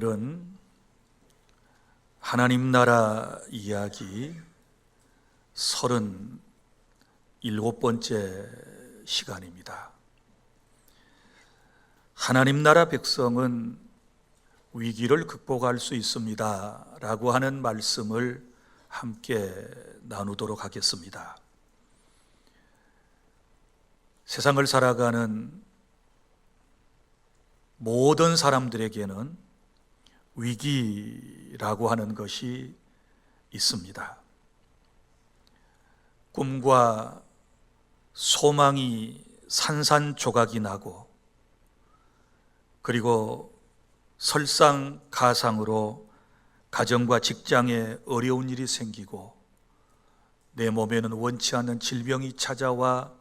오늘은 하나님 나라 이야기 37번째 시간입니다. 하나님 나라 백성은 위기를 극복할 수 있습니다 라고 하는 말씀을 함께 나누도록 하겠습니다. 세상을 살아가는 모든 사람들에게는 위기라고 하는 것이 있습니다. 꿈과 소망이 산산조각이 나고, 그리고 설상가상으로 가정과 직장에 어려운 일이 생기고, 내 몸에는 원치 않는 질병이 찾아와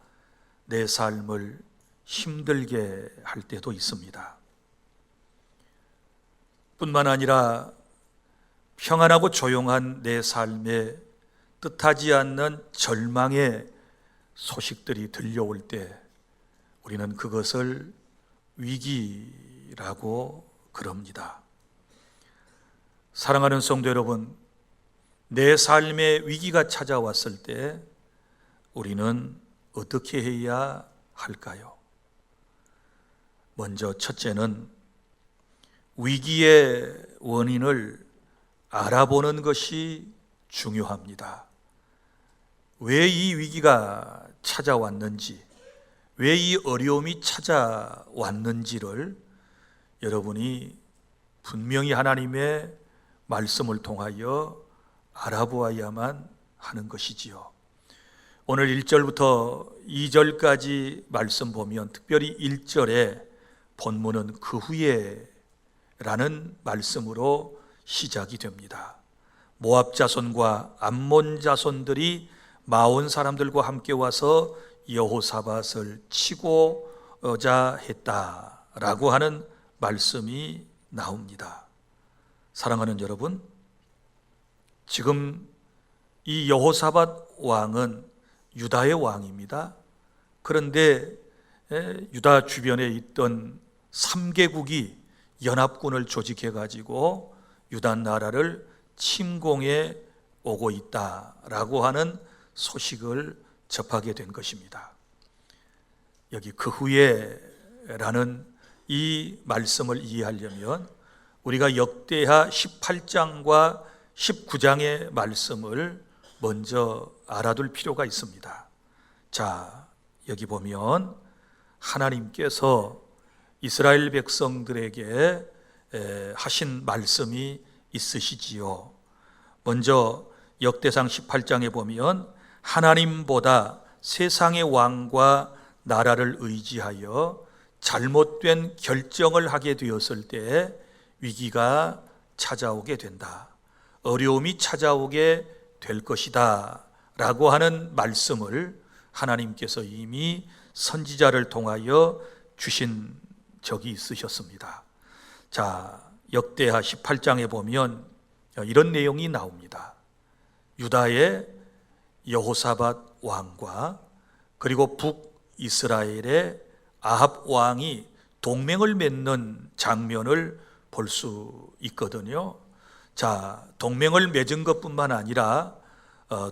내 삶을 힘들게 할 때도 있습니다. 뿐만 아니라 평안하고 조용한 내 삶에 뜻하지 않는 절망의 소식들이 들려올 때 우리는 그것을 위기라고 그럽니다. 사랑하는 성도 여러분, 내 삶에 위기가 찾아왔을 때 우리는 어떻게 해야 할까요? 먼저 첫째는 위기의 원인을 알아보는 것이 중요합니다. 왜 이 위기가 찾아왔는지, 왜 이 어려움이 찾아왔는지를 여러분이 분명히 하나님의 말씀을 통하여 알아보아야만 하는 것이지요. 오늘 1절부터 2절까지 말씀 보면, 특별히 1절에 본문은 그 후에 라는 말씀으로 시작이 됩니다. 모압 자손과 암몬 자손들이 마온 사람들과 함께 와서 여호사밧을 치고자 했다라고 하는 말씀이 나옵니다. 사랑하는 여러분, 지금 이 여호사밧 왕은 유다의 왕입니다. 그런데 유다 주변에 있던 3개국이 연합군을 조직해가지고 유다 나라를 침공해 오고 있다라고 하는 소식을 접하게 된 것입니다. 여기 그 후에라는 이 말씀을 이해하려면 우리가 역대하 18장과 19장의 말씀을 먼저 알아둘 필요가 있습니다. 자, 여기 보면 하나님께서 이스라엘 백성들에게 하신 말씀이 있으시지요. 먼저 역대상 18장에 보면 하나님보다 세상의 왕과 나라를 의지하여 잘못된 결정을 하게 되었을 때 위기가 찾아오게 된다, 어려움이 찾아오게 될 것이다 라고 하는 말씀을 하나님께서 이미 선지자를 통하여 주신 적이 있으셨습니다. 자, 역대하 18장에 보면 이런 내용이 나옵니다. 유다의 여호사밧 왕과 그리고 북이스라엘의 아합 왕이 동맹을 맺는 장면을 볼 수 있거든요. 자, 동맹을 맺은 것뿐만 아니라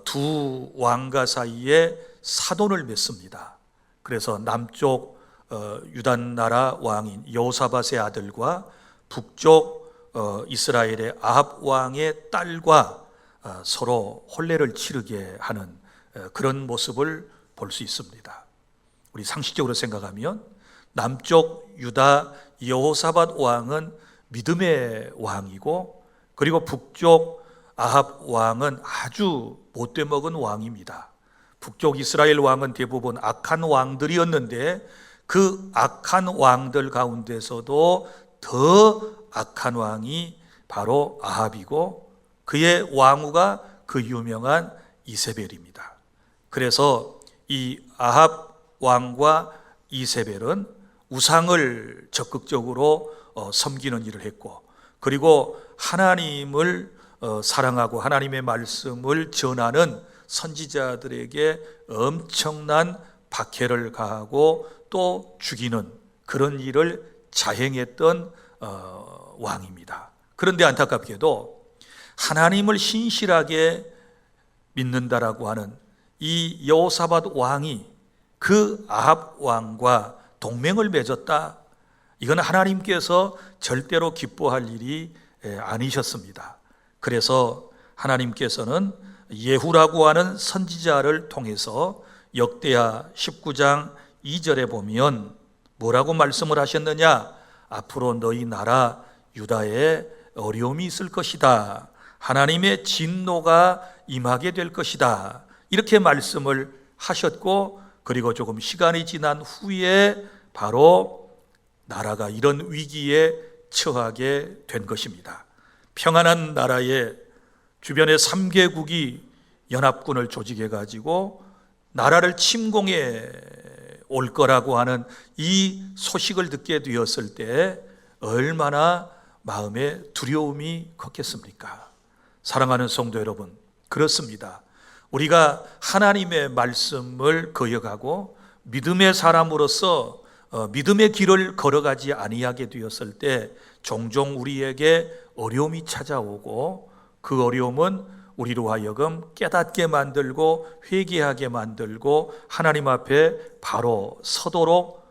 두 왕가 사이에 사돈을 맺습니다. 그래서 남쪽 유다 나라 왕인 여호사밧의 아들과 북쪽 이스라엘의 아합 왕의 딸과 서로 혼례를 치르게 하는 그런 모습을 볼 수 있습니다. 우리 상식적으로 생각하면 남쪽 유다 여호사밧 왕은 믿음의 왕이고, 그리고 북쪽 아합 왕은 아주 못돼 먹은 왕입니다. 북쪽 이스라엘 왕은 대부분 악한 왕들이었는데 그 악한 왕들 가운데서도 더 악한 왕이 바로 아합이고, 그의 왕후가 그 유명한 이세벨입니다. 그래서 이 아합 왕과 이세벨은 우상을 적극적으로 섬기는 일을 했고, 그리고 하나님을 사랑하고 하나님의 말씀을 전하는 선지자들에게 엄청난 박해를 가하고 또 죽이는 그런 일을 자행했던 왕입니다. 그런데 안타깝게도 하나님을 신실하게 믿는다라고 하는 이 여호사밧 왕이 그 아합 왕과 동맹을 맺었다. 이건 하나님께서 절대로 기뻐할 일이 아니셨습니다. 그래서 하나님께서는 예후라고 하는 선지자를 통해서 역대하 19장 2절에 보면 뭐라고 말씀을 하셨느냐? 앞으로 너희 나라 유다에 어려움이 있을 것이다. 하나님의 진노가 임하게 될 것이다. 이렇게 말씀을 하셨고, 그리고 조금 시간이 지난 후에 바로 나라가 이런 위기에 처하게 된 것입니다. 평안한 나라에 주변에 3개국이 연합군을 조직해 가지고 나라를 침공해 올 거라고 하는 이 소식을 듣게 되었을 때 얼마나 마음에 두려움이 컸겠습니까? 사랑하는 성도 여러분, 그렇습니다. 우리가 하나님의 말씀을 거역하고 믿음의 사람으로서 믿음의 길을 걸어가지 아니하게 되었을 때 종종 우리에게 어려움이 찾아오고, 그 어려움은 우리로 하여금 깨닫게 만들고 회개하게 만들고 하나님 앞에 바로 서도록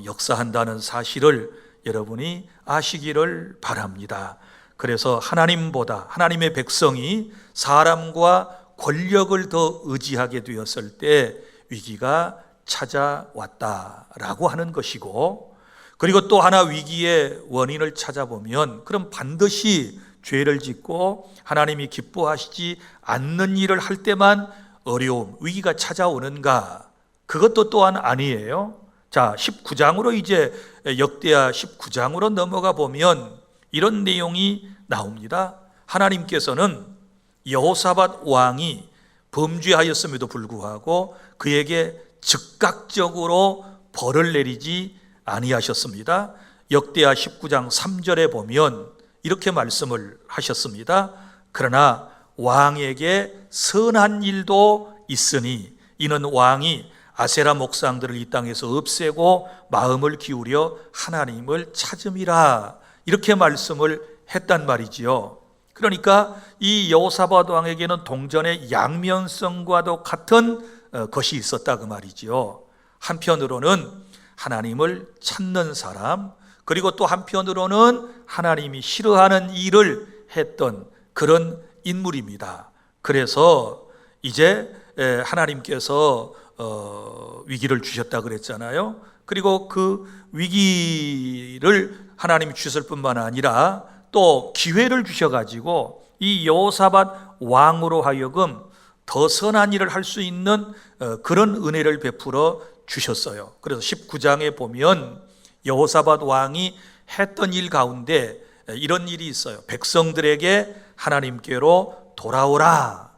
역사한다는 사실을 여러분이 아시기를 바랍니다. 그래서 하나님보다, 하나님의 백성이 사람과 권력을 더 의지하게 되었을 때 위기가 찾아왔다라고 하는 것이고, 그리고 또 하나 위기의 원인을 찾아보면 그럼 반드시 죄를 짓고 하나님이 기뻐하시지 않는 일을 할 때만 어려움, 위기가 찾아오는가? 그것도 또한 아니에요. 자, 19장으로 이제 역대하 19장으로 넘어가 보면 이런 내용이 나옵니다. 하나님께서는 여호사밧 왕이 범죄하였음에도 불구하고 그에게 즉각적으로 벌을 내리지 아니하셨습니다. 역대하 19장 3절에 보면 이렇게 말씀을 하셨습니다. 그러나 왕에게 선한 일도 있으니 이는 왕이 아세라 목상들을 이 땅에서 없애고 마음을 기울여 하나님을 찾음이라, 이렇게 말씀을 했단 말이지요. 그러니까 이 여호사밧 왕에게는 동전의 양면성과도 같은 것이 있었다 그 말이지요. 한편으로는 하나님을 찾는 사람, 그리고 또 한편으로는 하나님이 싫어하는 일을 했던 그런 인물입니다. 그래서 이제 하나님께서 위기를 주셨다 그랬잖아요. 그리고 그 위기를 하나님이 주셨을 뿐만 아니라 또 기회를 주셔가지고 이 여호사밧 왕으로 하여금 더 선한 일을 할 수 있는 그런 은혜를 베풀어 주셨어요. 그래서 19장에 보면 여호사밧 왕이 했던 일 가운데 이런 일이 있어요. 백성들에게 하나님께로 돌아오라,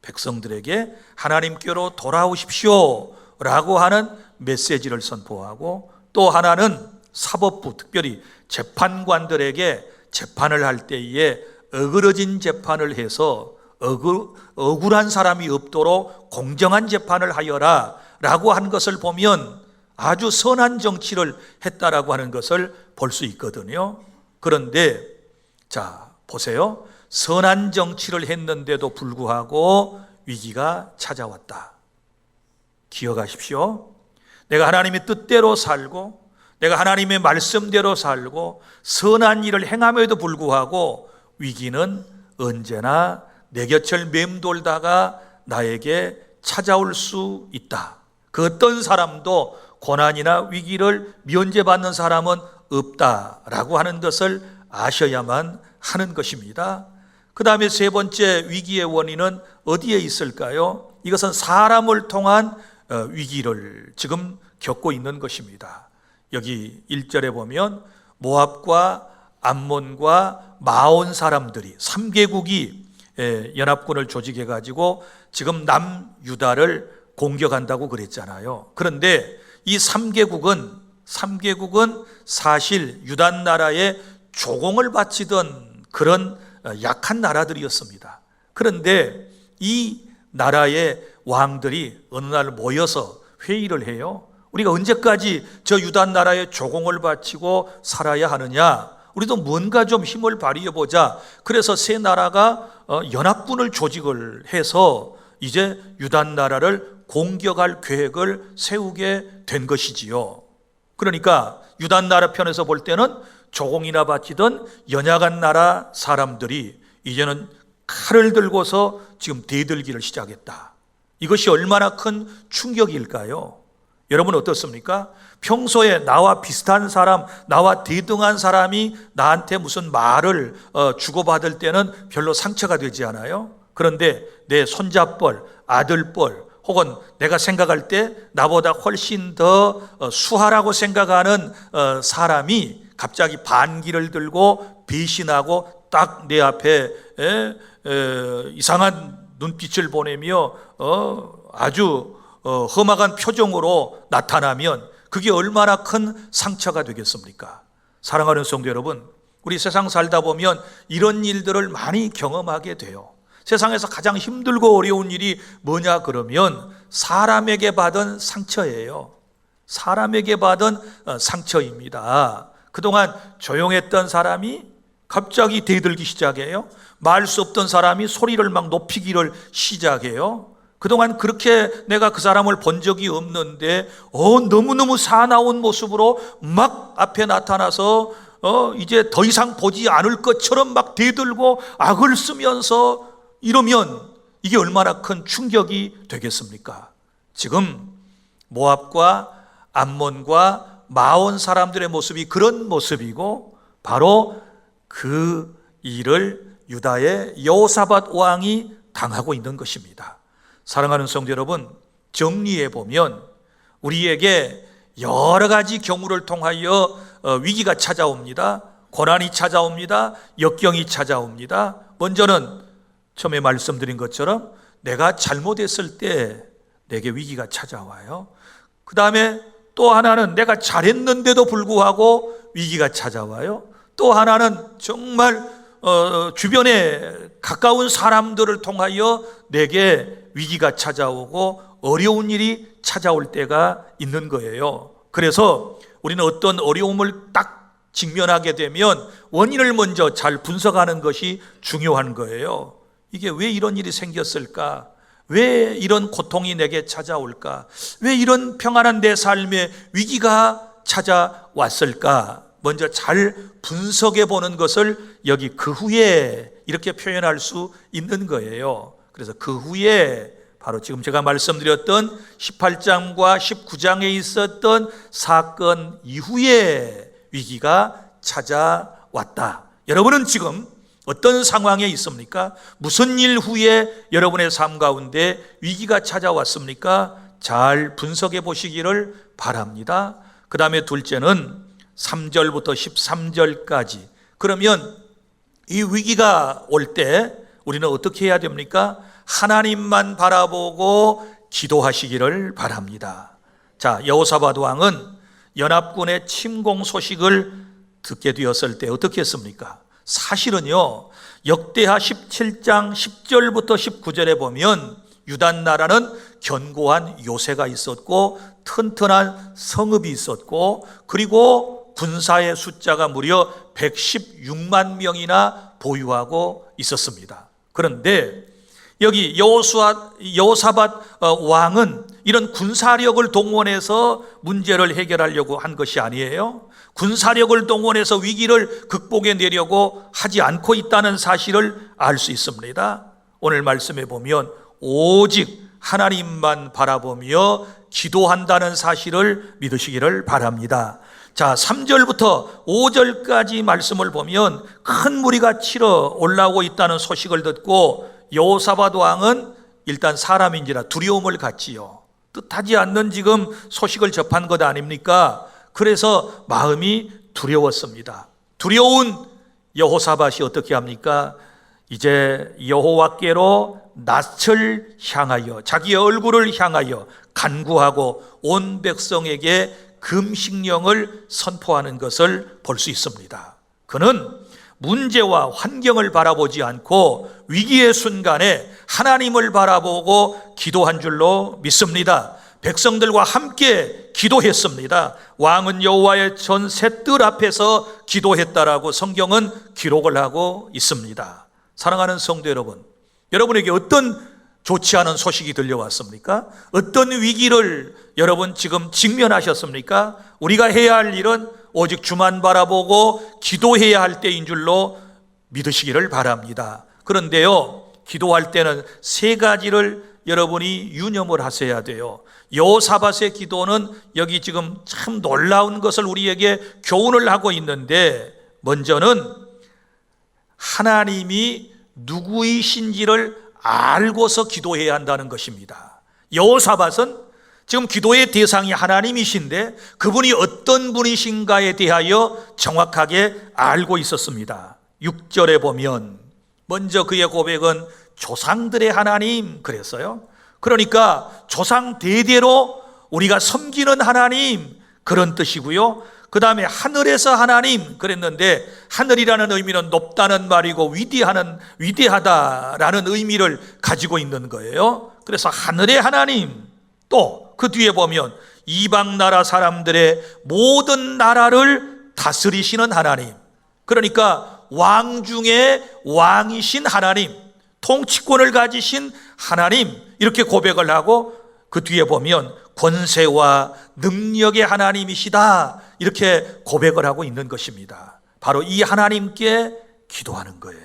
백성들에게 하나님께로 돌아오십시오 라고 하는 메시지를 선포하고, 또 하나는 사법부, 특별히 재판관들에게 재판을 할 때에 어그러진 재판을 해서 억울한 사람이 없도록 공정한 재판을 하여라 라고 한 것을 보면 아주 선한 정치를 했다라고 하는 것을 볼 수 있거든요. 그런데 자, 보세요. 선한 정치를 했는데도 불구하고 위기가 찾아왔다. 기억하십시오. 내가 하나님의 뜻대로 살고 내가 하나님의 말씀대로 살고 선한 일을 행함에도 불구하고 위기는 언제나 내 곁을 맴돌다가 나에게 찾아올 수 있다. 그 어떤 사람도 고난이나 위기를 면제받는 사람은 없다라고 하는 것을 아셔야만 하는 것입니다. 그 다음에 세 번째 위기의 원인은 어디에 있을까요? 이것은 사람을 통한 위기를 지금 겪고 있는 것입니다. 여기 1절에 보면 모압과 암몬과 마온 사람들이 3개국이 연합군을 조직해 가지고 지금 남유다를 공격한다고 그랬잖아요. 그런데 이 3개국은 사실 유다 나라에 조공을 바치던 그런 약한 나라들이었습니다. 그런데 이 나라의 왕들이 어느 날 모여서 회의를 해요. 우리가 언제까지 저 유다 나라에 조공을 바치고 살아야 하느냐? 우리도 뭔가 좀 힘을 발휘해 보자. 그래서 세 나라가 연합군을 조직을 해서 이제 유다 나라를 공격할 계획을 세우게 된 것이지요. 그러니까 유다 나라 편에서 볼 때는 조공이나 바치던 연약한 나라 사람들이 이제는 칼을 들고서 지금 대들기를 시작했다. 이것이 얼마나 큰 충격일까요? 여러분 어떻습니까? 평소에 나와 비슷한 사람, 나와 대등한 사람이 나한테 무슨 말을 주고받을 때는 별로 상처가 되지 않아요? 그런데 내 손자뻘, 아들뻘, 혹은 내가 생각할 때 나보다 훨씬 더 수하라고 생각하는 사람이 갑자기 반기를 들고 배신하고 딱 내 앞에 이상한 눈빛을 보내며 아주 험악한 표정으로 나타나면 그게 얼마나 큰 상처가 되겠습니까? 사랑하는 성도 여러분, 우리 세상 살다 보면 이런 일들을 많이 경험하게 돼요. 세상에서 가장 힘들고 어려운 일이 뭐냐 그러면 사람에게 받은 상처예요. 사람에게 받은 상처입니다. 그동안 조용했던 사람이 갑자기 대들기 시작해요. 말 수 없던 사람이 소리를 막 높이기를 시작해요. 그동안 그렇게 내가 그 사람을 본 적이 없는데 너무너무 사나운 모습으로 막 앞에 나타나서 이제 더 이상 보지 않을 것처럼 막 대들고 악을 쓰면서 이러면 이게 얼마나 큰 충격이 되겠습니까? 지금 모압과 암몬과 마온 사람들의 모습이 그런 모습이고 바로 그 일을 유다의 여호사밧 왕이 당하고 있는 것입니다. 사랑하는 성도 여러분, 정리해 보면 우리에게 여러 가지 경우를 통하여 위기가 찾아옵니다. 고난이 찾아옵니다. 역경이 찾아옵니다. 먼저는 처음에 말씀드린 것처럼 내가 잘못했을 때 내게 위기가 찾아와요. 그 다음에 또 하나는 내가 잘했는데도 불구하고 위기가 찾아와요. 또 하나는 정말 주변에 가까운 사람들을 통하여 내게 위기가 찾아오고 어려운 일이 찾아올 때가 있는 거예요. 그래서 우리는 어떤 어려움을 딱 직면하게 되면 원인을 먼저 잘 분석하는 것이 중요한 거예요. 이게 왜 이런 일이 생겼을까? 왜 이런 고통이 내게 찾아올까? 왜 이런 평안한 내 삶에 위기가 찾아왔을까? 먼저 잘 분석해 보는 것을 여기 그 후에 이렇게 표현할 수 있는 거예요. 그래서 그 후에 바로 지금 제가 말씀드렸던 18장과 19장에 있었던 사건 이후에 위기가 찾아왔다. 여러분은 지금 어떤 상황에 있습니까? 무슨 일 후에 여러분의 삶 가운데 위기가 찾아왔습니까? 잘 분석해 보시기를 바랍니다. 그 다음에 둘째는 3절부터 13절까지. 그러면 이 위기가 올 때 우리는 어떻게 해야 됩니까? 하나님만 바라보고 기도하시기를 바랍니다. 자, 여호사밧 왕은 연합군의 침공 소식을 듣게 되었을 때 어떻게 했습니까? 사실은요, 역대하 17장 10절부터 19절에 보면 유다 나라는 견고한 요새가 있었고 튼튼한 성읍이 있었고 그리고 군사의 숫자가 무려 116만 명이나 보유하고 있었습니다. 그런데 여기 여호사밧 왕은 이런 군사력을 동원해서 문제를 해결하려고 한 것이 아니에요. 군사력을 동원해서 위기를 극복해 내려고 하지 않고 있다는 사실을 알 수 있습니다. 오늘 말씀에 보면 오직 하나님만 바라보며 기도한다는 사실을 믿으시기를 바랍니다. 자, 3절부터 5절까지 말씀을 보면 큰 무리가 치러 올라오고 있다는 소식을 듣고 여호사밧 왕은 일단 사람인지라 두려움을 갖지요. 뜻하지 않는 지금 소식을 접한 것 아닙니까? 그래서 마음이 두려웠습니다. 두려운 여호사밧이 어떻게 합니까? 이제 여호와께로 낯을 향하여 자기의 얼굴을 향하여 간구하고 온 백성에게 금식령을 선포하는 것을 볼 수 있습니다. 그는 문제와 환경을 바라보지 않고 위기의 순간에 하나님을 바라보고 기도한 줄로 믿습니다. 백성들과 함께 기도했습니다. 왕은 여호와의 전 셋들 앞에서 기도했다라고 성경은 기록을 하고 있습니다. 사랑하는 성도 여러분, 여러분에게 어떤 좋지 않은 소식이 들려왔습니까? 어떤 위기를 여러분 지금 직면하셨습니까? 우리가 해야 할 일은 오직 주만 바라보고 기도해야 할 때인 줄로 믿으시기를 바랍니다. 그런데요, 기도할 때는 세 가지를 여러분이 유념을 하셔야 돼요. 여호사밧의 기도는 여기 지금 참 놀라운 것을 우리에게 교훈을 하고 있는데, 먼저는 하나님이 누구이신지를 알고서 기도해야 한다는 것입니다. 여호사밧은 지금 기도의 대상이 하나님이신데 그분이 어떤 분이신가에 대하여 정확하게 알고 있었습니다. 6절에 보면 먼저 그의 고백은 조상들의 하나님 그랬어요. 그러니까 조상 대대로 우리가 섬기는 하나님, 그런 뜻이고요. 그 다음에 하늘에서 하나님 그랬는데, 하늘이라는 의미는 높다는 말이고 위대하다라는 의미를 가지고 있는 거예요. 그래서 하늘의 하나님, 또 그 뒤에 보면 이방 나라 사람들의 모든 나라를 다스리시는 하나님, 그러니까 왕 중에 왕이신 하나님, 통치권을 가지신 하나님, 이렇게 고백을 하고 그 뒤에 보면 권세와 능력의 하나님이시다, 이렇게 고백을 하고 있는 것입니다. 바로 이 하나님께 기도하는 거예요.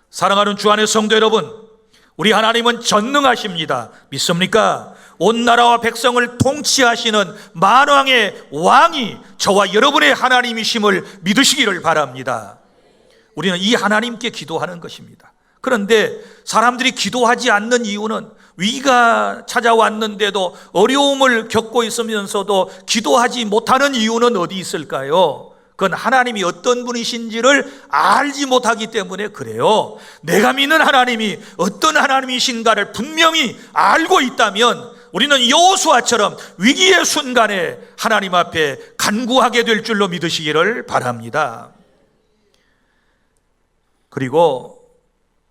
사랑하는 주 안의 성도 여러분, 우리 하나님은 전능하십니다. 믿습니까? 온 나라와 백성을 통치하시는 만왕의 왕이 저와 여러분의 하나님이심을 믿으시기를 바랍니다. 우리는 이 하나님께 기도하는 것입니다. 그런데 사람들이 기도하지 않는 이유는, 위기가 찾아왔는데도 어려움을 겪고 있으면서도 기도하지 못하는 이유는 어디 있을까요? 그건 하나님이 어떤 분이신지를 알지 못하기 때문에 그래요. 내가 믿는 하나님이 어떤 하나님이신가를 분명히 알고 있다면 우리는 여호수아처럼 위기의 순간에 하나님 앞에 간구하게 될 줄로 믿으시기를 바랍니다. 그리고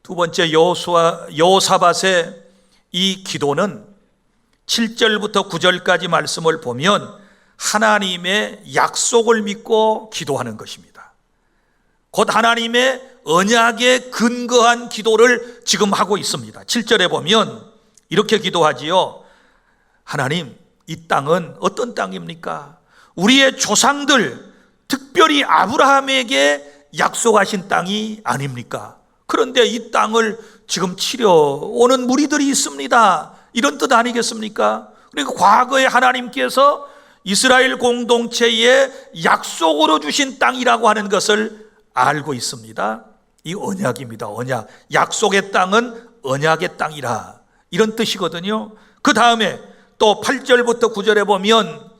두 번째, 여호사밧의 이 기도는 7절부터 9절까지 말씀을 보면 하나님의 약속을 믿고 기도하는 것입니다. 곧 하나님의 언약에 근거한 기도를 지금 하고 있습니다. 7절에 보면 이렇게 기도하지요. 하나님, 이 땅은 어떤 땅입니까? 우리의 조상들, 특별히 아브라함에게 약속하신 땅이 아닙니까? 그런데 이 땅을 지금 치려오는 무리들이 있습니다. 이런 뜻 아니겠습니까? 그러니까 과거에 하나님께서 이스라엘 공동체에 약속으로 주신 땅이라고 하는 것을 알고 있습니다. 이 언약입니다. 언약. 약속의 땅은 언약의 땅이라, 이런 뜻이거든요. 그 다음에 또 8절부터 9절에 보면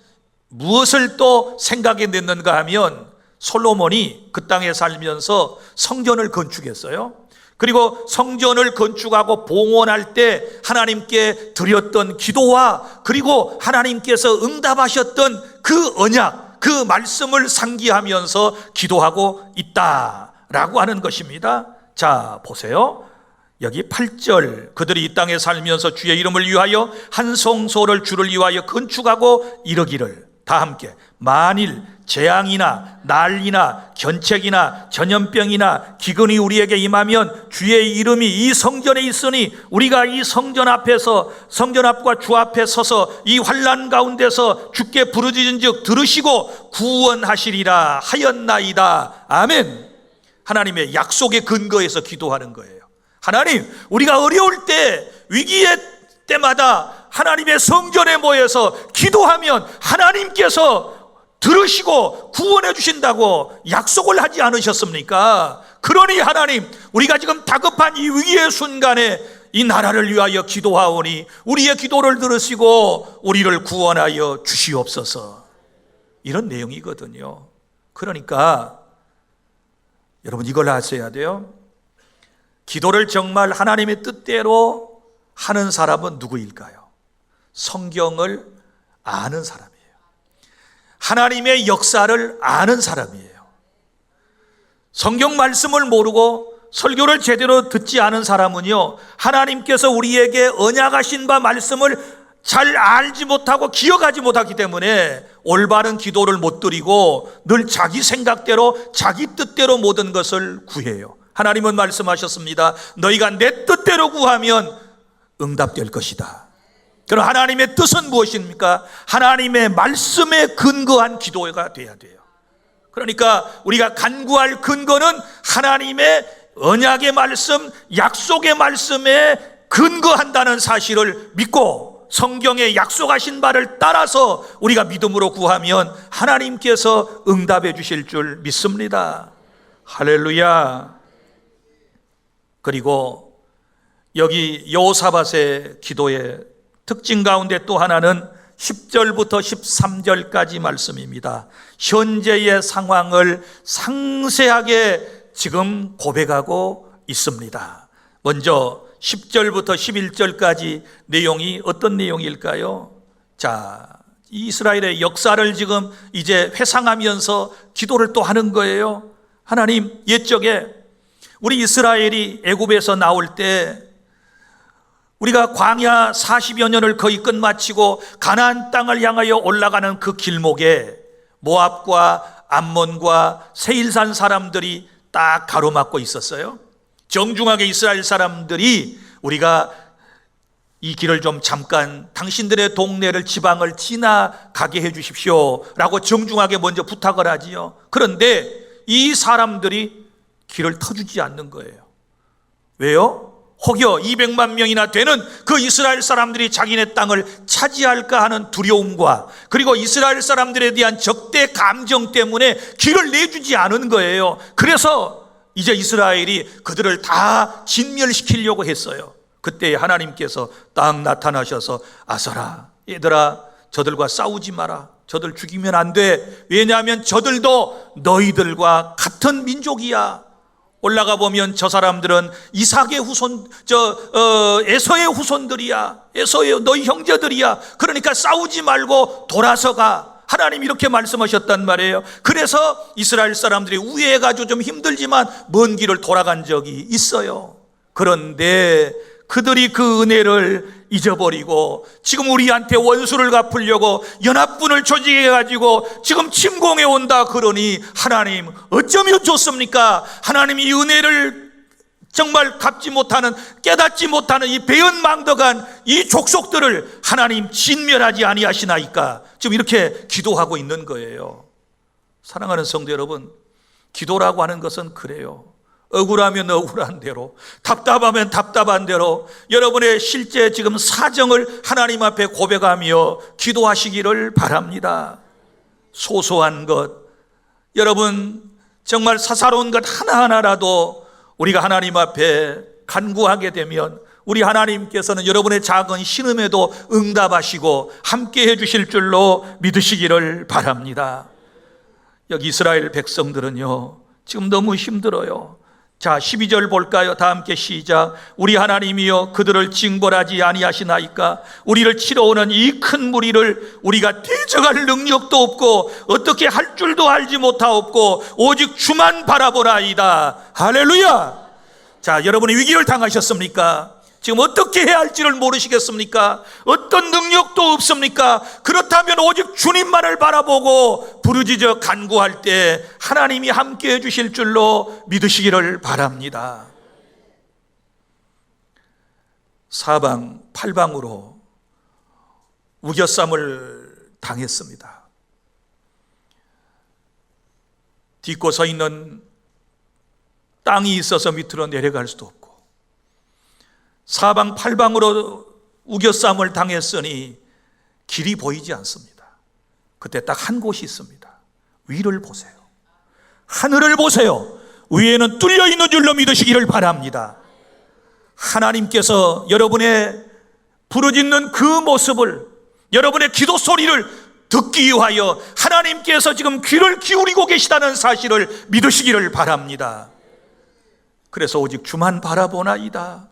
무엇을 또 생각해 냈는가 하면, 솔로몬이 그 땅에 살면서 성전을 건축했어요. 그리고 성전을 건축하고 봉헌할 때 하나님께 드렸던 기도와, 그리고 하나님께서 응답하셨던 그 언약, 그 말씀을 상기하면서 기도하고 있다라고 하는 것입니다. 자, 보세요. 여기 8절, 그들이 이 땅에 살면서 주의 이름을 위하여 한 성소를 주를 위하여 건축하고 이르기를, 다 함께, 만일 재앙이나 난리나 견책이나 전염병이나 기근이 우리에게 임하면 주의 이름이 이 성전에 있으니 우리가 이 성전 앞에서, 성전 앞과 주 앞에 서서 이 환난 가운데서 주께 부르짖은즉 들으시고 구원하시리라 하였나이다. 아멘. 하나님의 약속의 근거에서 기도하는 거예요. 하나님, 우리가 어려울 때, 위기의 때마다 하나님의 성전에 모여서 기도하면 하나님께서 들으시고 구원해 주신다고 약속을 하지 않으셨습니까? 그러니 하나님, 우리가 지금 다급한 이 위기의 순간에 이 나라를 위하여 기도하오니 우리의 기도를 들으시고 우리를 구원하여 주시옵소서, 이런 내용이거든요. 그러니까 여러분, 이걸 아셔야 돼요. 기도를 정말 하나님의 뜻대로 하는 사람은 누구일까요? 성경을 아는 사람이에요. 하나님의 역사를 아는 사람이에요. 성경 말씀을 모르고 설교를 제대로 듣지 않은 사람은요, 하나님께서 우리에게 언약하신 바 말씀을 잘 알지 못하고 기억하지 못하기 때문에 올바른 기도를 못 드리고 늘 자기 생각대로 자기 뜻대로 모든 것을 구해요. 하나님은 말씀하셨습니다. 너희가 내 뜻대로 구하면 응답될 것이다. 그럼 하나님의 뜻은 무엇입니까? 하나님의 말씀에 근거한 기도가 돼야 돼요. 그러니까 우리가 간구할 근거는 하나님의 언약의 말씀, 약속의 말씀에 근거한다는 사실을 믿고 성경에 약속하신 바를 따라서 우리가 믿음으로 구하면 하나님께서 응답해 주실 줄 믿습니다. 할렐루야. 그리고 여기 여호사밧의 기도의 특징 가운데 또 하나는 10절부터 13절까지 말씀입니다. 현재의 상황을 상세하게 지금 고백하고 있습니다. 먼저 10절부터 11절까지 내용이 어떤 내용일까요? 자, 이스라엘의 역사를 지금 이제 회상하면서 기도를 또 하는 거예요. 하나님, 옛적에 우리 이스라엘이 애굽에서 나올 때 우리가 광야 40여 년을 거의 끝마치고 가나안 땅을 향하여 올라가는 그 길목에 모압과 암몬과 세일산 사람들이 딱 가로막고 있었어요. 정중하게 이스라엘 사람들이 우리가 이 길을 좀 잠깐 당신들의 동네를 지방을 지나가게 해 주십시오 라고 정중하게 먼저 부탁을 하지요. 그런데 이 사람들이 길을 터주지 않는 거예요. 왜요? 혹여 200만 명이나 되는 그 이스라엘 사람들이 자기네 땅을 차지할까 하는 두려움과 그리고 이스라엘 사람들에 대한 적대 감정 때문에 길을 내주지 않은 거예요. 그래서 이제 이스라엘이 그들을 다 진멸시키려고 했어요. 그때 하나님께서 딱 나타나셔서 아서라, 얘들아, 저들과 싸우지 마라. 저들 죽이면 안 돼. 왜냐하면 저들도 너희들과 같은 민족이야. 올라가 보면 저 사람들은 이삭의 후손, 에서의 후손들이야. 에서의 너희 형제들이야. 그러니까 싸우지 말고 돌아서 가. 하나님 이렇게 말씀하셨단 말이에요. 그래서 이스라엘 사람들이 우회해가지고 좀 힘들지만 먼 길을 돌아간 적이 있어요. 그런데 그들이 그 은혜를 잊어버리고 지금 우리한테 원수를 갚으려고 연합군을 조직해가지고 지금 침공해 온다 그러니 하나님 어쩌면 좋습니까? 하나님이 이 은혜를 정말 갚지 못하는, 깨닫지 못하는 이 배은망덕한 이 족속들을 하나님 진멸하지 아니하시나이까? 지금 이렇게 기도하고 있는 거예요. 사랑하는 성도 여러분, 기도라고 하는 것은 그래요. 억울하면 억울한 대로, 답답하면 답답한 대로 여러분의 실제 지금 사정을 하나님 앞에 고백하며 기도하시기를 바랍니다. 소소한 것, 여러분 정말 사사로운 것 하나하나라도 우리가 하나님 앞에 간구하게 되면 우리 하나님께서는 여러분의 작은 신음에도 응답하시고 함께 해주실 줄로 믿으시기를 바랍니다. 여기 이스라엘 백성들은요 지금 너무 힘들어요. 자, 12절 볼까요? 다 함께 시작. 우리 하나님이여 그들을 징벌하지 아니하시나이까? 우리를 치러오는 이 큰 무리를 우리가 대적할 능력도 없고 어떻게 할 줄도 알지 못하옵고 오직 주만 바라보나이다. 할렐루야. 자, 여러분이 위기를 당하셨습니까? 지금 어떻게 해야 할지를 모르시겠습니까? 어떤 능력도 없습니까? 그렇다면 오직 주님만을 바라보고 부르짖어 간구할 때 하나님이 함께 해주실 줄로 믿으시기를 바랍니다. 사방 팔방으로 우겨쌈을 당했습니다. 딛고 서 있는 땅이 있어서 밑으로 내려갈 수도 없고 사방 팔방으로 우겨쌈을 당했으니 길이 보이지 않습니다. 그때 딱 한 곳이 있습니다. 위를 보세요. 하늘을 보세요. 위에는 뚫려 있는 줄로 믿으시기를 바랍니다. 하나님께서 여러분의 부르짖는 그 모습을, 여러분의 기도 소리를 듣기 위하여 하나님께서 지금 귀를 기울이고 계시다는 사실을 믿으시기를 바랍니다. 그래서 오직 주만 바라보나이다.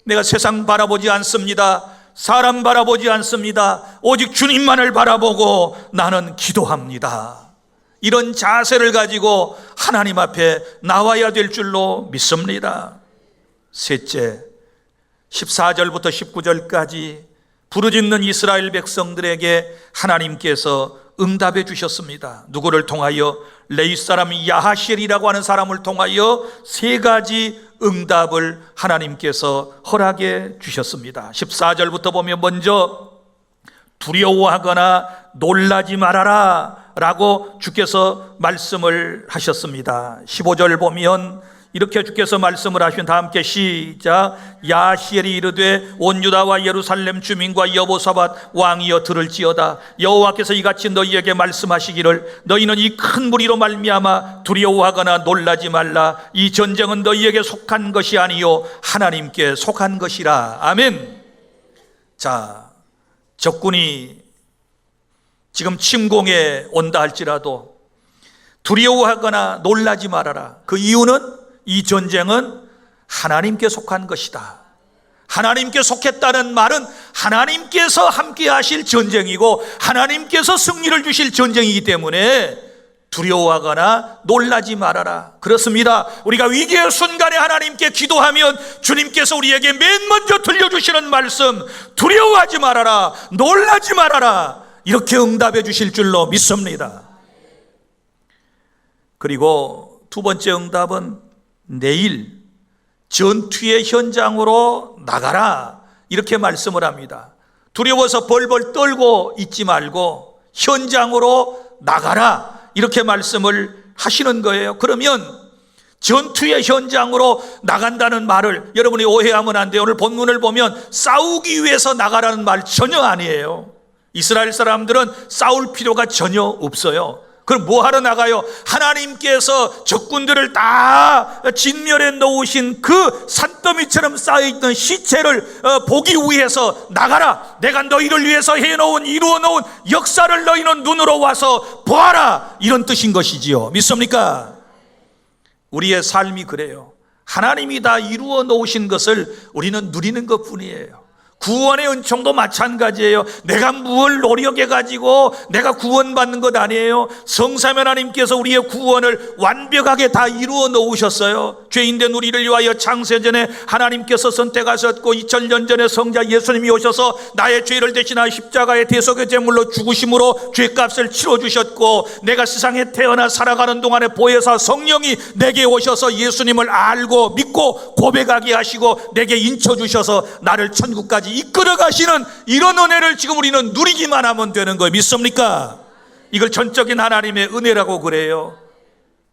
내가 세상 바라보지 않습니다. 사람 바라보지 않습니다. 오직 주님만을 바라보고 나는 기도합니다. 이런 자세를 가지고 하나님 앞에 나와야 될 줄로 믿습니다. 셋째, 14절부터 19절까지 부르짖는 이스라엘 백성들에게 하나님께서 응답해 주셨습니다. 누구를 통하여? 레위 사람 야하시엘이라고 하는 사람을 통하여 세 가지 응답을 하나님께서 허락해 주셨습니다. 14절부터 보면 먼저 두려워하거나 놀라지 말아라 라고 주께서 말씀을 하셨습니다. 15절 보면 이렇게 주께서 말씀을 하신, 다 함께 시작. 야하시엘이 이르되 온 유다와 예루살렘 주민과 여호사밧 왕이여 들을지어다. 여호와께서 이같이 너희에게 말씀하시기를 너희는 이 큰 무리로 말미암아 두려워하거나 놀라지 말라. 이 전쟁은 너희에게 속한 것이 아니요 하나님께 속한 것이라. 아멘. 자, 적군이 지금 침공에 온다 할지라도 두려워하거나 놀라지 말아라. 그 이유는 이 전쟁은 하나님께 속한 것이다. 하나님께 속했다는 말은 하나님께서 함께 하실 전쟁이고 하나님께서 승리를 주실 전쟁이기 때문에 두려워하거나 놀라지 말아라. 그렇습니다. 우리가 위기의 순간에 하나님께 기도하면 주님께서 우리에게 맨 먼저 들려주시는 말씀, 두려워하지 말아라, 놀라지 말아라, 이렇게 응답해 주실 줄로 믿습니다. 그리고 두 번째 응답은 내일 전투의 현장으로 나가라, 이렇게 말씀을 합니다. 두려워서 벌벌 떨고 있지 말고 현장으로 나가라, 이렇게 말씀을 하시는 거예요. 그러면 전투의 현장으로 나간다는 말을 여러분이 오해하면 안 돼요. 오늘 본문을 보면 싸우기 위해서 나가라는 말 전혀 아니에요. 이스라엘 사람들은 싸울 필요가 전혀 없어요. 그럼 뭐 하러 나가요? 하나님께서 적군들을 다 진멸해 놓으신 그 산더미처럼 쌓여있던 시체를 보기 위해서 나가라. 내가 너희를 위해서 해놓은, 이루어놓은 역사를 너희는 눈으로 와서 보아라, 이런 뜻인 것이지요. 믿습니까? 우리의 삶이 그래요. 하나님이 다 이루어 놓으신 것을 우리는 누리는 것 뿐이에요. 구원의 은총도 마찬가지예요. 내가 무엇을 노력해가지고 내가 구원받는 것 아니에요. 성삼위 하나님께서 우리의 구원을 완벽하게 다 이루어 놓으셨어요. 죄인된 우리를 위하여 창세전에 하나님께서 선택하셨고 2000년 전에 성자 예수님이 오셔서 나의 죄를 대신하여 십자가의 대속의 제물로 죽으심으로 죄값을 치러주셨고, 내가 세상에 태어나 살아가는 동안에 보혜사 성령이 내게 오셔서 예수님을 알고 믿고 고백하게 하시고 내게 인쳐주셔서 나를 천국까지 이끌어 가시는 이런 은혜를 지금 우리는 누리기만 하면 되는 거예요. 믿습니까? 이걸 전적인 하나님의 은혜라고 그래요.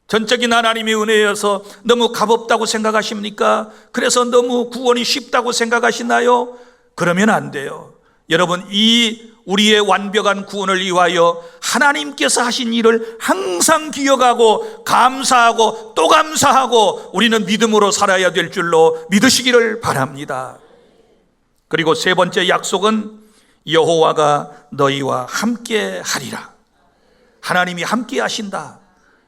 전적인 하나님의 은혜여서 너무 값없다고 생각하십니까? 그래서 너무 구원이 쉽다고 생각하시나요? 그러면 안 돼요. 여러분, 이 우리의 완벽한 구원을 위하여 하나님께서 하신 일을 항상 기억하고 감사하고 또 감사하고 우리는 믿음으로 살아야 될 줄로 믿으시기를 바랍니다. 그리고 세 번째 약속은 여호와가 너희와 함께 하리라. 하나님이 함께 하신다.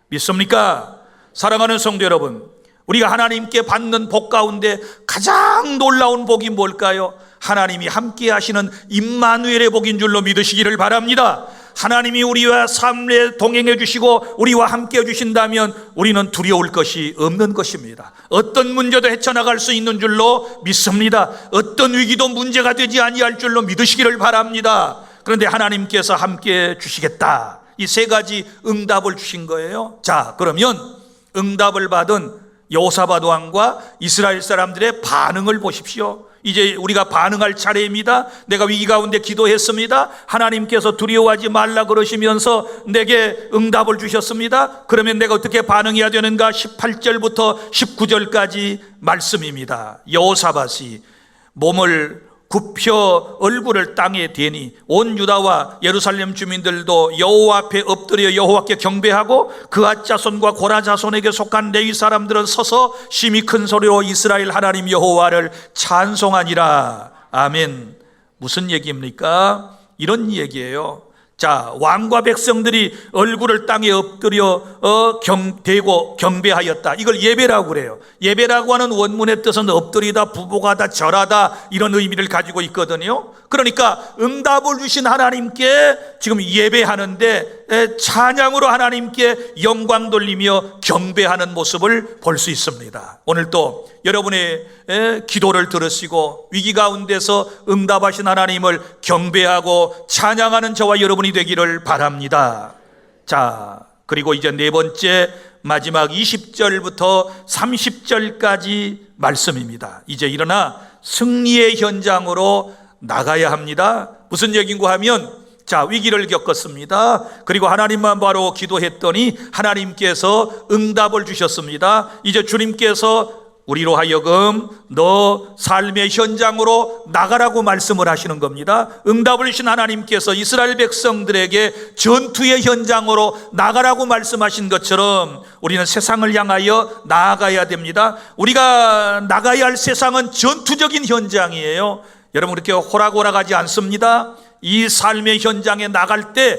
믿습니까? 사랑하는 성도 여러분, 우리가 하나님께 받는 복 가운데 가장 놀라운 복이 뭘까요? 하나님이 함께 하시는 임마누엘의 복인 줄로 믿으시기를 바랍니다. 하나님이 우리와 삶에 동행해 주시고 우리와 함께 해 주신다면 우리는 두려울 것이 없는 것입니다. 어떤 문제도 헤쳐나갈 수 있는 줄로 믿습니다. 어떤 위기도 문제가 되지 아니할 줄로 믿으시기를 바랍니다. 그런데 하나님께서 함께 해 주시겠다, 이 세 가지 응답을 주신 거예요. 자, 그러면 응답을 받은 여호사밧 왕과 이스라엘 사람들의 반응을 보십시오. 이제 우리가 반응할 차례입니다. 내가 위기 가운데 기도했습니다. 하나님께서 두려워하지 말라 그러시면서 내게 응답을 주셨습니다. 그러면 내가 어떻게 반응해야 되는가? 18절부터 19절까지 말씀입니다. 여호사밧이 몸을 굽혀 얼굴을 땅에 대니 온 유다와 예루살렘 주민들도 여호와 앞에 엎드려 여호와께 경배하고 그앗 자손과 고라 자손에게 속한 레위 사람들은 서서 심히 큰 소리로 이스라엘 하나님 여호와를 찬송하니라. 아멘. 무슨 얘기입니까? 이런 얘기예요. 자, 왕과 백성들이 얼굴을 땅에 엎드려 대고 경배하였다. 이걸 예배라고 그래요. 예배라고 하는 원문의 뜻은 엎드리다, 부복하다, 절하다, 이런 의미를 가지고 있거든요. 그러니까 응답을 주신 하나님께 지금 예배하는데 찬양으로 하나님께 영광 돌리며 경배하는 모습을 볼 수 있습니다. 오늘 또 여러분의 기도를 들으시고 위기 가운데서 응답하신 하나님을 경배하고 찬양하는 저와 여러분이 되기를 바랍니다. 자, 그리고 이제 네 번째 마지막 20절부터 30절까지 말씀입니다. 이제 일어나 승리의 현장으로 나가야 합니다. 무슨 얘기인가 하면, 자, 위기를 겪었습니다. 그리고 하나님만 바로 기도했더니 하나님께서 응답을 주셨습니다. 이제 주님께서 우리로 하여금 너 삶의 현장으로 나가라고 말씀을 하시는 겁니다. 응답을 주신 하나님께서 이스라엘 백성들에게 전투의 현장으로 나가라고 말씀하신 것처럼 우리는 세상을 향하여 나아가야 됩니다. 우리가 나가야 할 세상은 전투적인 현장이에요. 여러분, 그렇게 호락호락하지 않습니다. 이 삶의 현장에 나갈 때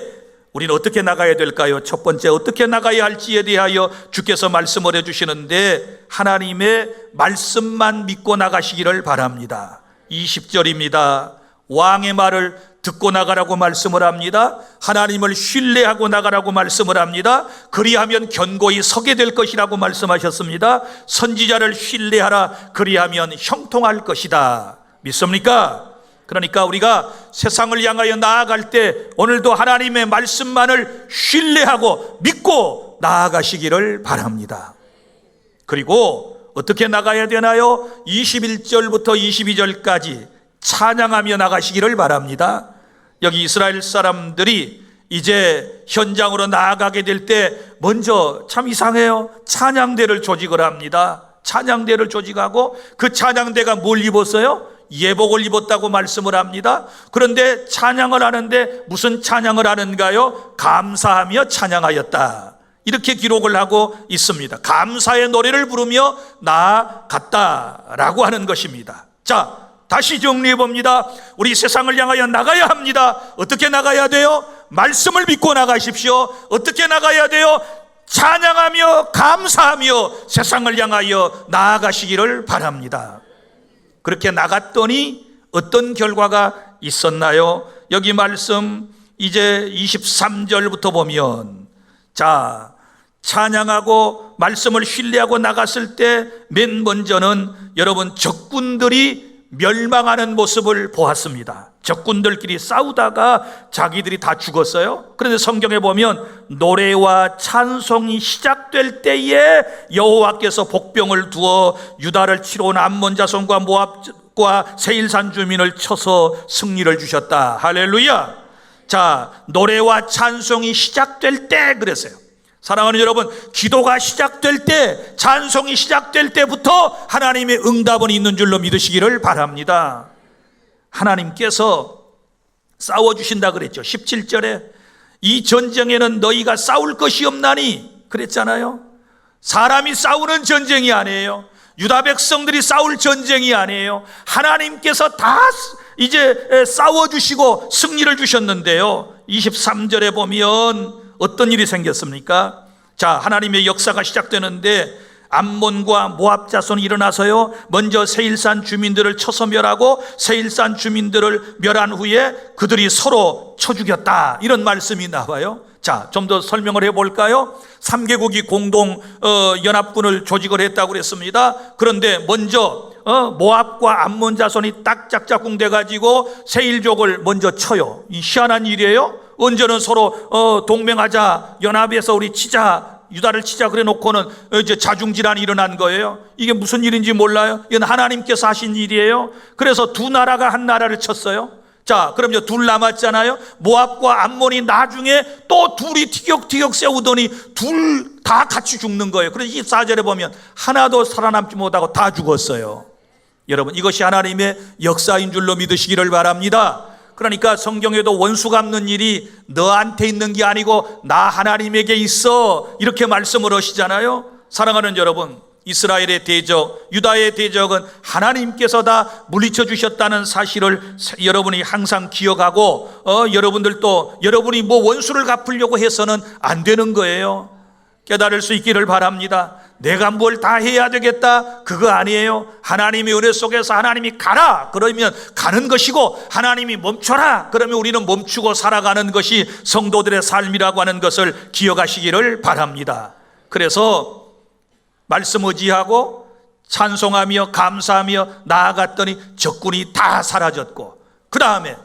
우리는 어떻게 나가야 될까요? 첫 번째, 어떻게 나가야 할지에 대하여 주께서 말씀을 해주시는데, 하나님의 말씀만 믿고 나가시기를 바랍니다. 20절입니다. 왕의 말을 듣고 나가라고 말씀을 합니다. 하나님을 신뢰하고 나가라고 말씀을 합니다. 그리하면 견고히 서게 될 것이라고 말씀하셨습니다. 선지자를 신뢰하라. 그리하면 형통할 것이다. 믿습니까? 그러니까 우리가 세상을 향하여 나아갈 때 오늘도 하나님의 말씀만을 신뢰하고 믿고 나아가시기를 바랍니다. 그리고 어떻게 나가야 되나요? 21절부터 22절까지 찬양하며 나가시기를 바랍니다. 여기 이스라엘 사람들이 이제 현장으로 나아가게 될 때 먼저 참 이상해요. 찬양대를 조직을 합니다. 찬양대를 조직하고 그 찬양대가 뭘 입었어요? 예복을 입었다고 말씀을 합니다. 그런데 찬양을 하는데 무슨 찬양을 하는가요? 감사하며 찬양하였다, 이렇게 기록을 하고 있습니다. 감사의 노래를 부르며 나아갔다라고 하는 것입니다. 자, 다시 정리해 봅니다. 우리 세상을 향하여 나가야 합니다. 어떻게 나가야 돼요? 말씀을 믿고 나가십시오. 어떻게 나가야 돼요? 찬양하며 감사하며 세상을 향하여 나아가시기를 바랍니다. 그렇게 나갔더니 어떤 결과가 있었나요? 여기 말씀 이제 23절부터 보면, 자, 찬양하고 말씀을 신뢰하고 나갔을 때 맨 먼저는 여러분 적군들이 멸망하는 모습을 보았습니다. 적군들끼리 싸우다가 자기들이 다 죽었어요. 그런데 성경에 보면 노래와 찬송이 시작될 때에 여호와께서 복병을 두어 유다를 치러 온 암몬 자손과 모압과 세일산 주민을 쳐서 승리를 주셨다. 할렐루야. 자, 노래와 찬송이 시작될 때 그랬어요. 사랑하는 여러분, 기도가 시작될 때, 찬송이 시작될 때부터 하나님의 응답은 있는 줄로 믿으시기를 바랍니다. 하나님께서 싸워주신다 그랬죠. 17절에 이 전쟁에는 너희가 싸울 것이 없나니 그랬잖아요. 사람이 싸우는 전쟁이 아니에요. 유다 백성들이 싸울 전쟁이 아니에요. 하나님께서 다 이제 싸워주시고 승리를 주셨는데요. 23절에 보면 어떤 일이 생겼습니까? 자, 하나님의 역사가 시작되는데 암몬과 모압 자손이 일어나서요, 먼저 세일산 주민들을 쳐서 멸하고 세일산 주민들을 멸한 후에 그들이 서로 쳐 죽였다, 이런 말씀이 나와요. 자, 좀 더 설명을 해볼까요? 3개국이 공동 연합군을 조직을 했다고 그랬습니다. 그런데 먼저 모압과 암몬 자손이 딱 짝짝꿍 돼가지고 세일족을 먼저 쳐요. 이 희한한 일이에요. 언제는 서로 동맹하자, 연합해서 우리 치자, 유다를 치자 그래 놓고는 이제 자중질환이 일어난 거예요. 이게 무슨 일인지 몰라요. 이건 하나님께서 하신 일이에요. 그래서 두 나라가 한 나라를 쳤어요. 자, 그럼 이제 둘 남았잖아요. 모압과 암몬이 나중에 또 둘이 티격티격 세우더니 둘 다 같이 죽는 거예요. 그래서 24절에 보면 하나도 살아남지 못하고 다 죽었어요. 여러분, 이것이 하나님의 역사인 줄로 믿으시기를 바랍니다. 그러니까 성경에도 원수 갚는 일이 너한테 있는 게 아니고 나 하나님에게 있어, 이렇게 말씀을 하시잖아요. 사랑하는 여러분, 이스라엘의 대적, 유다의 대적은 하나님께서 다 물리쳐 주셨다는 사실을 여러분이 항상 기억하고 여러분들도 여러분이 뭐 원수를 갚으려고 해서는 안 되는 거예요. 깨달을 수 있기를 바랍니다. 내가 뭘 다 해야 되겠다, 그거 아니에요. 하나님의 은혜 속에서 하나님이 가라 그러면 가는 것이고, 하나님이 멈춰라 그러면 우리는 멈추고 살아가는 것이 성도들의 삶이라고 하는 것을 기억하시기를 바랍니다. 그래서 말씀 의지하고 찬송하며 감사하며 나아갔더니 적군이 다 사라졌고, 그 다음에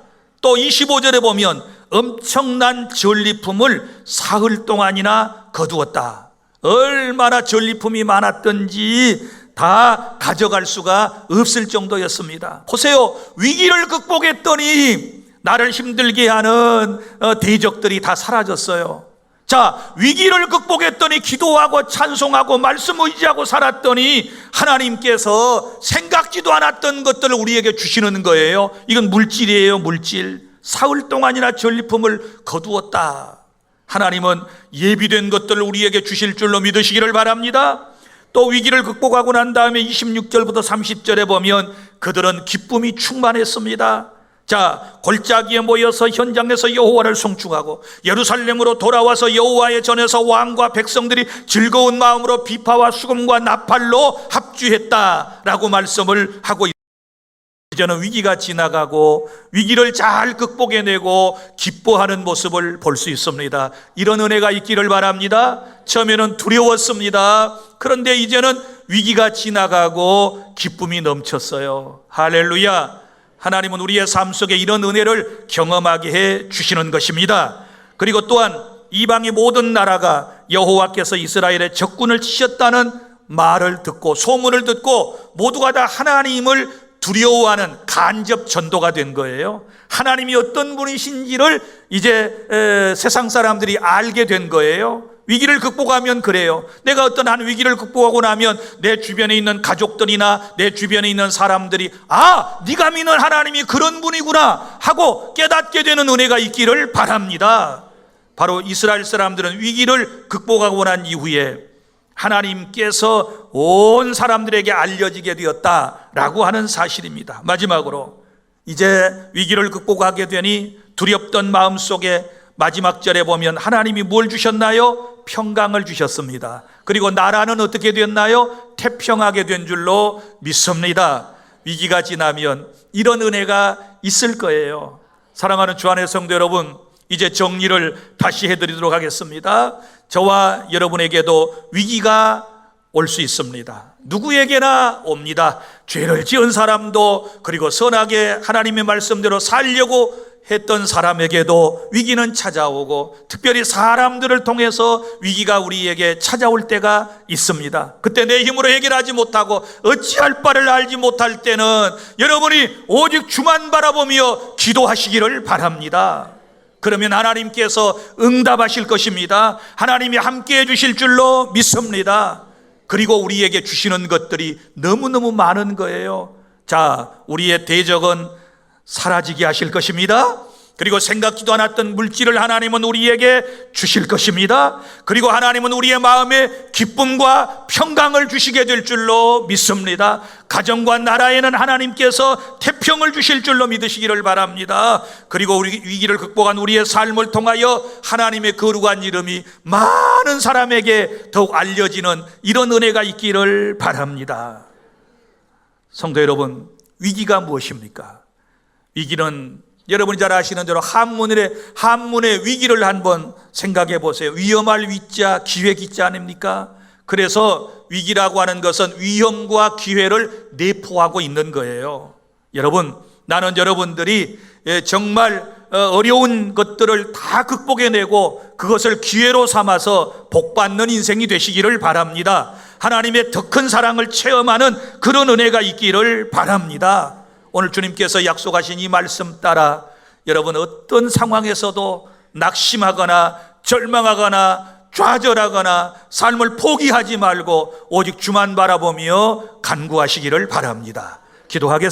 또 25절에 보면 엄청난 전리품을 사흘 동안이나 거두었다. 얼마나 전리품이 많았던지 다 가져갈 수가 없을 정도였습니다. 보세요, 위기를 극복했더니 나를 힘들게 하는 대적들이 다 사라졌어요. 자, 위기를 극복했더니 기도하고 찬송하고 말씀 의지하고 살았더니 하나님께서 생각지도 않았던 것들을 우리에게 주시는 거예요. 이건 물질이에요, 물질. 사흘 동안이나 전리품을 거두었다. 하나님은 예비된 것들을 우리에게 주실 줄로 믿으시기를 바랍니다. 또 위기를 극복하고 난 다음에 26절부터 30절에 보면 그들은 기쁨이 충만했습니다. 자, 골짜기에 모여서 현장에서 여호와를 송축하고 예루살렘으로 돌아와서 여호와의 전에서 왕과 백성들이 즐거운 마음으로 비파와 수금과 나팔로 합주했다라고 말씀을 하고 있습니다. 이제는 위기가 지나가고 위기를 잘 극복해내고 기뻐하는 모습을 볼 수 있습니다. 이런 은혜가 있기를 바랍니다. 처음에는 두려웠습니다. 그런데 이제는 위기가 지나가고 기쁨이 넘쳤어요. 할렐루야. 하나님은 우리의 삶 속에 이런 은혜를 경험하게 해 주시는 것입니다. 그리고 또한 이방의 모든 나라가 여호와께서 이스라엘의 적군을 치셨다는 말을 듣고 소문을 듣고 모두가 다 하나님을 두려워하는 간접 전도가 된 거예요. 하나님이 어떤 분이신지를 이제 세상 사람들이 알게 된 거예요. 위기를 극복하면 그래요. 내가 어떤 한 위기를 극복하고 나면 내 주변에 있는 가족들이나 내 주변에 있는 사람들이 아, 네가 믿는 하나님이 그런 분이구나 하고 깨닫게 되는 은혜가 있기를 바랍니다. 바로 이스라엘 사람들은 위기를 극복하고 난 이후에 하나님께서 온 사람들에게 알려지게 되었다라고 하는 사실입니다. 마지막으로 이제 위기를 극복하게 되니 두렵던 마음 속에 마지막 절에 보면 하나님이 뭘 주셨나요? 평강을 주셨습니다. 그리고 나라는 어떻게 됐나요? 태평하게 된 줄로 믿습니다. 위기가 지나면 이런 은혜가 있을 거예요. 사랑하는 주 안의 성도 여러분, 이제 정리를 다시 해드리도록 하겠습니다. 저와 여러분에게도 위기가 올 수 있습니다. 누구에게나 옵니다. 죄를 지은 사람도, 그리고 선하게 하나님의 말씀대로 살려고 했던 사람에게도 위기는 찾아오고, 특별히 사람들을 통해서 위기가 우리에게 찾아올 때가 있습니다. 그때 내 힘으로 해결하지 못하고 어찌할 바를 알지 못할 때는 여러분이 오직 주만 바라보며 기도하시기를 바랍니다. 그러면 하나님께서 응답하실 것입니다. 하나님이 함께해 주실 줄로 믿습니다. 그리고 우리에게 주시는 것들이 너무너무 많은 거예요. 자, 우리의 대적은 사라지게 하실 것입니다. 그리고 생각지도 않았던 물질을 하나님은 우리에게 주실 것입니다. 그리고 하나님은 우리의 마음에 기쁨과 평강을 주시게 될 줄로 믿습니다. 가정과 나라에는 하나님께서 태평을 주실 줄로 믿으시기를 바랍니다. 그리고 우리 위기를 극복한 우리의 삶을 통하여 하나님의 거룩한 이름이 많은 사람에게 더욱 알려지는 이런 은혜가 있기를 바랍니다. 성도 여러분, 위기가 무엇입니까? 위기는 여러분이 잘 아시는 대로 한문의 위기를 한번 생각해 보세요. 위험할 위자, 기회 기자 아닙니까? 그래서 위기라고 하는 것은 위험과 기회를 내포하고 있는 거예요. 여러분, 나는 여러분들이 정말 어려운 것들을 다 극복해내고 그것을 기회로 삼아서 복받는 인생이 되시기를 바랍니다. 하나님의 더 큰 사랑을 체험하는 그런 은혜가 있기를 바랍니다. 오늘 주님께서 약속하신 이 말씀 따라 여러분 어떤 상황에서도 낙심하거나 절망하거나 좌절하거나 삶을 포기하지 말고 오직 주만 바라보며 간구하시기를 바랍니다. 기도하겠습니다.